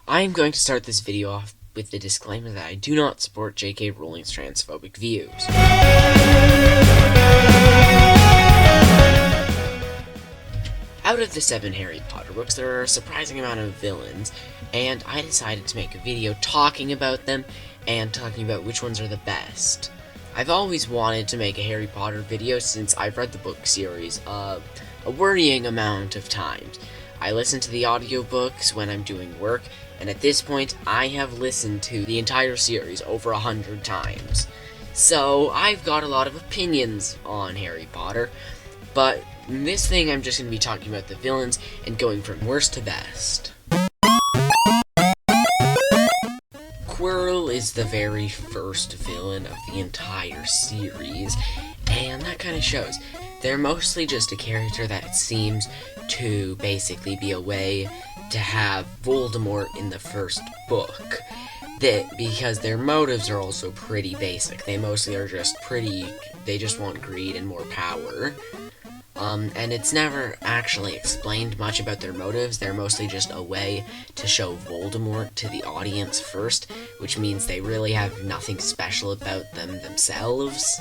I am going to start this video off with the disclaimer that I do not support J.K. Rowling's transphobic views. Out of the 7 Harry Potter books, there are a surprising amount of villains, and I decided to make a video talking about them and talking about which ones are the best. I've always wanted to make a Harry Potter video since I've read the book series a worrying amount of times. I listen to the audiobooks when I'm doing work, and at this point, I have listened to the entire series over 100 times. So, I've got a lot of opinions on Harry Potter, but in this thing I'm just going to be talking about the villains and going from worst to best. Quirrell is the very first villain of the entire series, and that kind of shows. They're mostly just a character that seems to basically be a way to have Voldemort in the first book. Because their motives are also pretty basic. They mostly are just they just want greed and more power. And it's never actually explained much about their motives. They're mostly just a way to show Voldemort to the audience first, which means they really have nothing special about them themselves.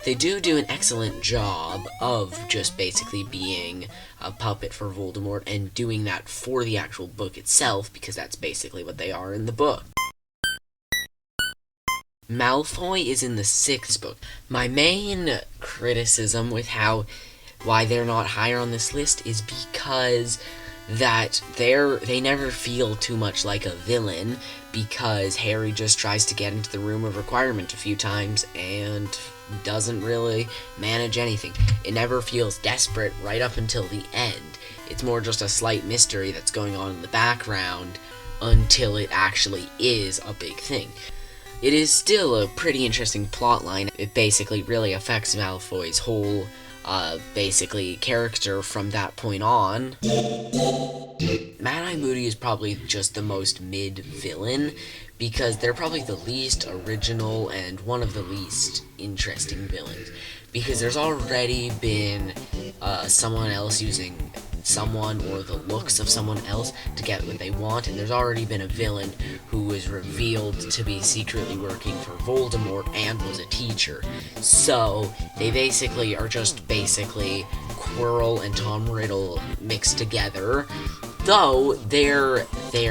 They do an excellent job of just basically being a puppet for Voldemort and doing that for the actual book itself, because that's basically what they are in the book. Malfoy is in the 6th book. My main criticism with why they're not higher on this list is because that they never feel too much like a villain, because Harry just tries to get into the room of requirement a few times and doesn't really manage anything. It never feels desperate right up until the end. It's more just a slight mystery that's going on in the background until it actually is a big thing. It is still a pretty interesting plotline. It basically really affects Malfoy's whole basically character from that point on. Moody is probably just the most mid-villain, because they're probably the least original and one of the least interesting villains. Because there's already been someone else using someone or the looks of someone else to get what they want, and there's already been a villain who was revealed to be secretly working for Voldemort and was a teacher. So they basically are just Quirrell and Tom Riddle mixed together, though their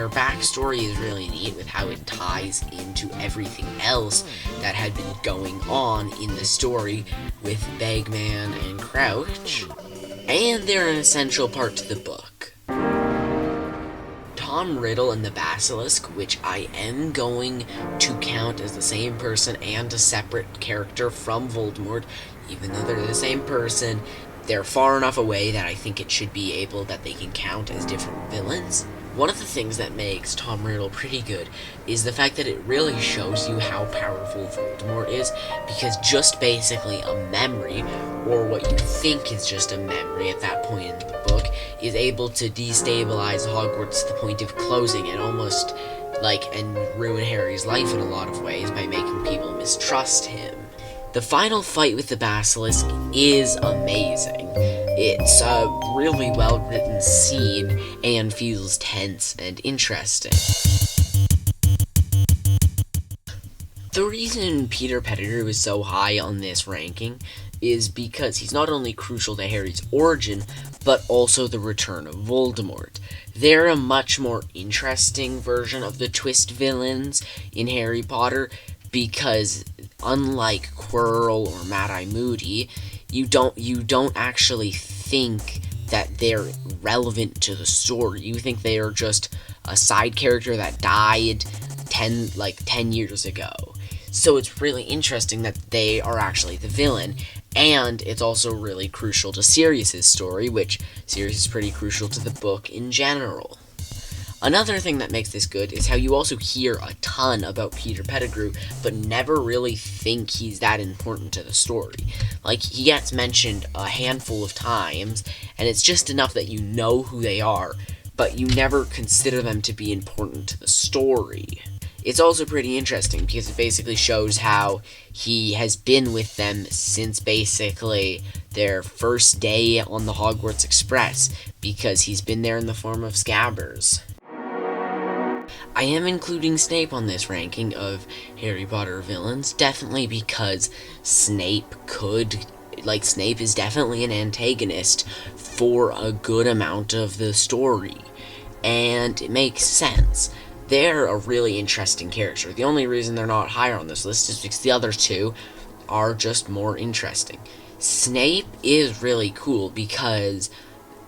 backstory is really neat with how it ties into everything else that had been going on in the story with Bagman and Crouch. And they're an essential part to the book. Tom Riddle and the Basilisk, which I am going to count as the same person and a separate character from Voldemort, even though they're the same person, they're far enough away that I think it should be able that they can count as different villains. One of the things that makes Tom Riddle pretty good is the fact that it really shows you how powerful Voldemort is, because just basically a memory, or what you think is just a memory at that point in the book, is able to destabilize Hogwarts to the point of closing it, almost and ruin Harry's life in a lot of ways by making people mistrust him. The final fight with the Basilisk is amazing. It's a really well-written scene and feels tense and interesting. The reason Peter Pettigrew is so high on this ranking is because he's not only crucial to Harry's origin, but also the return of Voldemort. They're a much more interesting version of the twist villains in Harry Potter, because unlike Quirrell or Moody, you don't actually think that they're relevant to the story. You think they are just a side character that died 10 years ago. So it's really interesting that they are actually the villain, and it's also really crucial to Sirius's story, which Sirius is pretty crucial to the book in general. Another thing that makes this good is how you also hear a ton about Peter Pettigrew, but never really think he's that important to the story. He gets mentioned a handful of times, and it's just enough that you know who they are, but you never consider them to be important to the story. It's also pretty interesting, because it basically shows how he has been with them since basically their first day on the Hogwarts Express, because he's been there in the form of Scabbers. I am including Snape on this ranking of Harry Potter villains, definitely because Snape is definitely an antagonist for a good amount of the story, and it makes sense. They're a really interesting character. The only reason they're not higher on this list is because the other two are just more interesting. Snape is really cool because,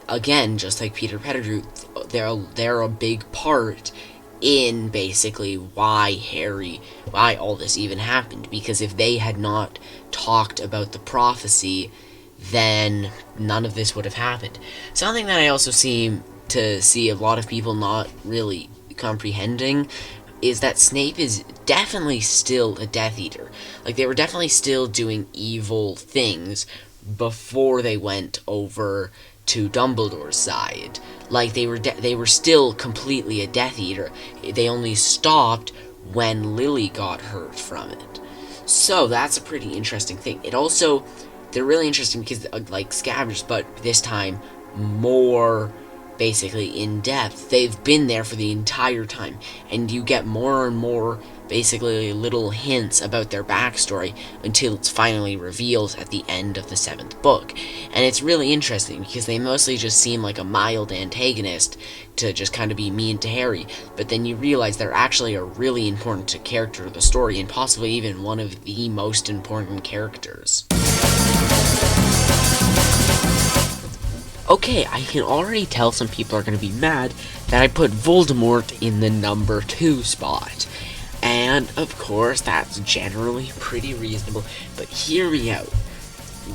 again, just like Peter Pettigrew, they're a big part in basically why all this even happened. Because if they had not talked about the prophecy, then none of this would have happened. Something that I also seem to see a lot of people not really comprehending is that Snape is definitely still a Death Eater. Like, they were definitely still doing evil things before they went over to Dumbledore's side. Like, they were still completely a Death Eater. They only stopped when Lily got hurt from it. So that's a pretty interesting thing. They're really interesting because, like Scavengers, but this time more basically in depth. They've been there for the entire time, and you get more and more basically little hints about their backstory until it's finally revealed at the end of the 7th book. And it's really interesting because they mostly just seem like a mild antagonist to just kind of be mean to Harry, but then you realize they're actually a really important character of the story, and possibly even one of the most important characters. Okay, I can already tell some people are going to be mad that I put Voldemort in the number 2 spot. And, of course, that's generally pretty reasonable, but hear me out.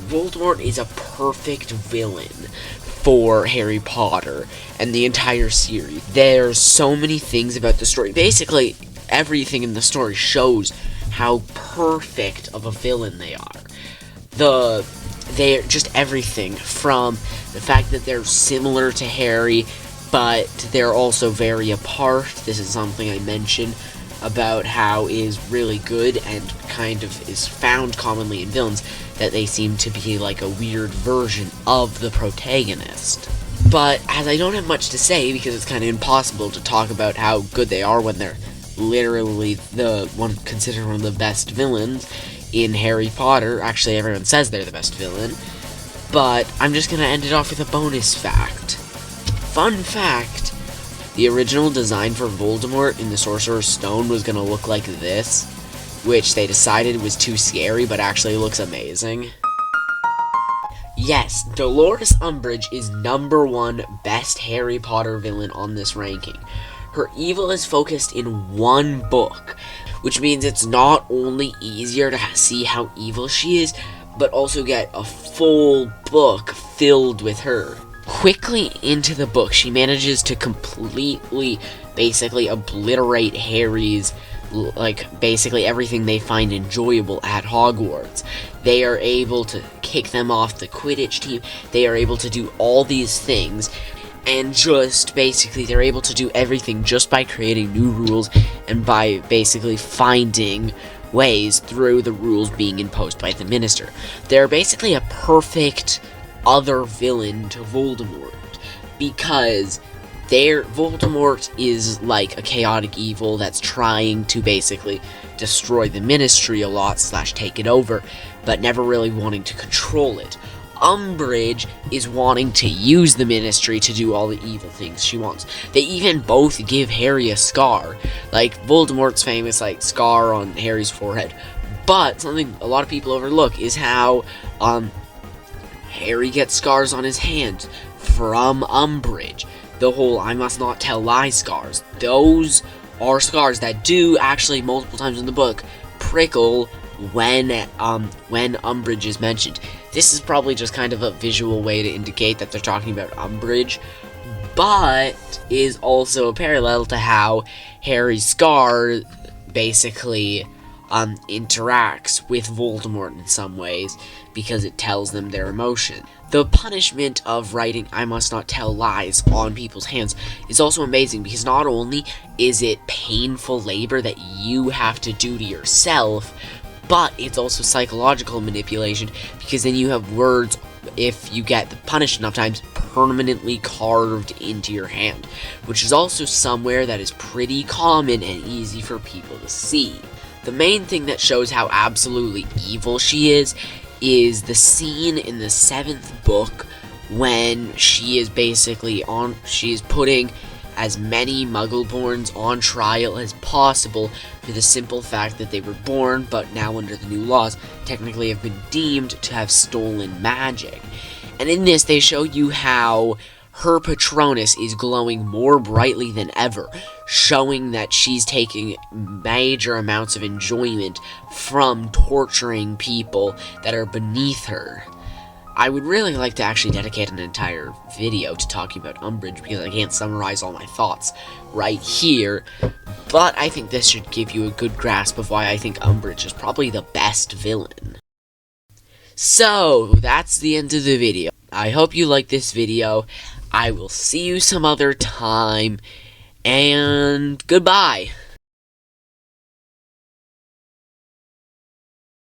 Voldemort is a perfect villain for Harry Potter and the entire series. There's so many things about the story. Basically, everything in the story shows how perfect of a villain they are. They're just everything from the fact that they're similar to Harry, but they're also very apart. This is something I mentioned about how is really good and kind of is found commonly in villains, that they seem to be like a weird version of the protagonist. But as I don't have much to say, because it's kind of impossible to talk about how good they are when they're literally considered one of the best villains in Harry Potter. Actually, everyone says they're the best villain. But I'm just going to end it off with a bonus fact. Fun fact, the original design for Voldemort in the Sorcerer's Stone was going to look like this, which they decided was too scary, but actually looks amazing. Yes, Dolores Umbridge is number 1 best Harry Potter villain on this ranking. Her evil is focused in one book, which means it's not only easier to see how evil she is, but also get a full book filled with her. Quickly into the book, she manages to completely, basically obliterate Harry's, basically everything they find enjoyable at Hogwarts. They are able to kick them off the Quidditch team. They are able to do all these things. And just basically, they're able to do everything just by creating new rules and by basically finding ways through the rules being imposed by the minister. They're basically a perfect other villain to Voldemort, because Voldemort is like a chaotic evil that's trying to basically destroy the ministry a lot / take it over, but never really wanting to control it. Umbridge is wanting to use the ministry to do all the evil things she wants. They even both give Harry a scar, like Voldemort's famous scar on Harry's forehead. But something a lot of people overlook is how Harry gets scars on his hands from Umbridge. The whole "I must not tell lies" scars. Those are scars that do actually multiple times in the book prickle when Umbridge is mentioned. This is probably just kind of a visual way to indicate that they're talking about Umbridge, but is also a parallel to how Harry's scar basically interacts with Voldemort in some ways, because it tells them their emotion. The punishment of writing "I must not tell lies" on people's hands is also amazing, because not only is it painful labor that you have to do to yourself, but it's also psychological manipulation, because then you have words if you get punished enough times, permanently carved into your hand, which is also somewhere that is pretty common and easy for people to see. The main thing that shows how absolutely evil she is the scene in the 7th book when she is putting as many Muggleborns on trial as possible for the simple fact that they were born, but now under the new laws, technically have been deemed to have stolen magic. And in this, they show you how her Patronus is glowing more brightly than ever, showing that she's taking major amounts of enjoyment from torturing people that are beneath her. I would really like to actually dedicate an entire video to talking about Umbridge, because I can't summarize all my thoughts right here, but I think this should give you a good grasp of why I think Umbridge is probably the best villain. So, that's the end of the video. I hope you liked this video. I will see you some other time, and goodbye!